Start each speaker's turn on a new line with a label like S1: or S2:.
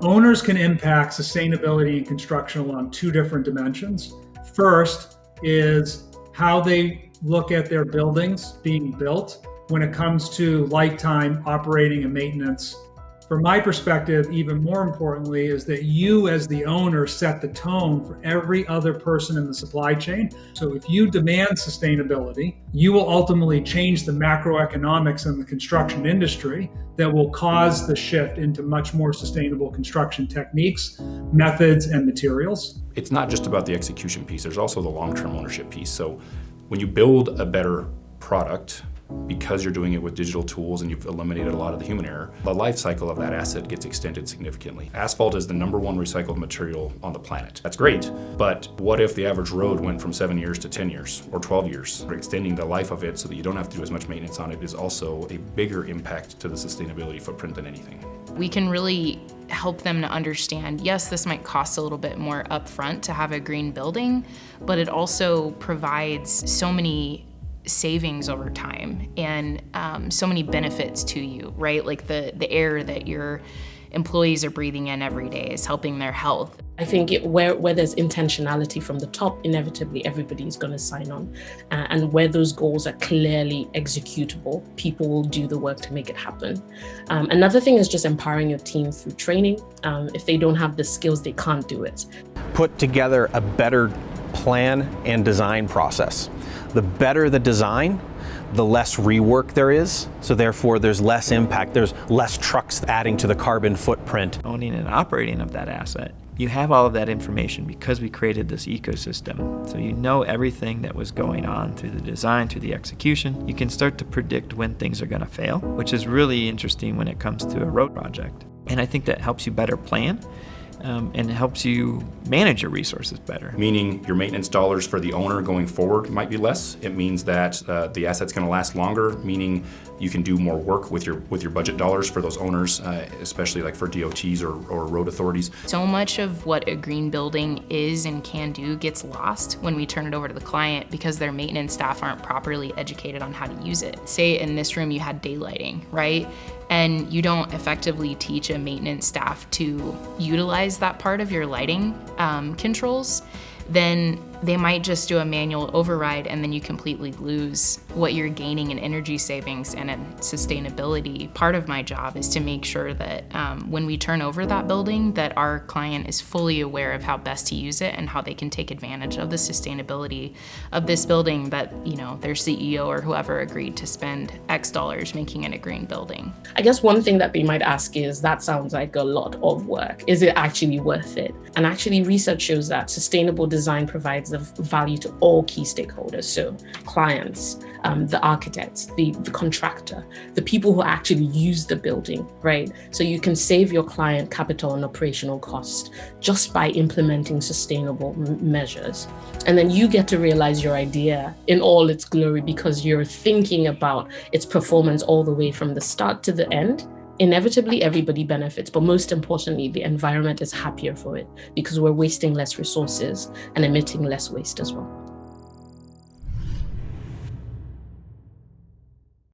S1: Owners can impact sustainability in construction along two different dimensions. First is how they look at their buildings being built when it comes to lifetime operating and maintenance. From my perspective, even more importantly, is that you as the owner set the tone for every other person in the supply chain. So if you demand sustainability, you will ultimately change the macroeconomics in the construction industry that will cause the shift into much more sustainable construction techniques, methods, and materials.
S2: It's not just about the execution piece, there's also the long-term ownership piece. So when you build a better product, because you're doing it with digital tools and you've eliminated a lot of the human error, the life cycle of that asset gets extended significantly. Asphalt is the #1 recycled material on the planet. That's great, but what if the average road went from 7 years to 10 years or 12 years? Extending the life of it so that you don't have to do as much maintenance on it is also a bigger impact to the sustainability footprint than anything.
S3: We can really help them to understand, yes, this might cost a little bit more upfront to have a green building, but it also provides so many savings over time and so many benefits to you, right? Like the air that your employees are breathing in every day is helping their health.
S4: I think where there's intentionality from the top, inevitably everybody is going to sign on. And where those goals are clearly executable, people will do the work to make it happen. Another thing is just empowering your team through training. If they don't have the skills, they can't do it.
S5: Put together a better plan and design process. The better the design, the less rework there is, so therefore there's less impact, there's less trucks adding to the carbon footprint.
S6: Owning and operating of that asset, you have all of that information because we created this ecosystem. So you know everything that was going on through the design, through the execution. You can start to predict when things are going to fail, which is really interesting when it comes to a road project. And I think that helps you better plan. And it helps you manage your resources better.
S2: Meaning your maintenance dollars for the owner going forward might be less. It means that the asset's going to last longer, meaning you can do more work with your budget dollars for those owners, especially like for DOTs or road authorities.
S3: So much of what a green building is and can do gets lost when we turn it over to the client because their maintenance staff aren't properly educated on how to use it. Say in this room you had daylighting, right? And you don't effectively teach a maintenance staff to utilize that part of your lighting controls, then they might just do a manual override and then you completely lose what you're gaining in energy savings and in sustainability. Part of my job is to make sure that when we turn over that building, that our client is fully aware of how best to use it and how they can take advantage of the sustainability of this building that, you know, their CEO or whoever agreed to spend X dollars making it a green building.
S4: I guess one thing that they might ask is, that sounds like a lot of work. Is it actually worth it? And actually research shows that sustainable design provides of value to all key stakeholders. So clients, the architects, the contractor, the people who actually use the building, right? So you can save your client capital and operational cost just by implementing sustainable measures. And then you get to realize your idea in all its glory because you're thinking about its performance all the way from the start to the end. Inevitably, everybody benefits, but most importantly, the environment is happier for it because we're wasting less resources and emitting less waste as well.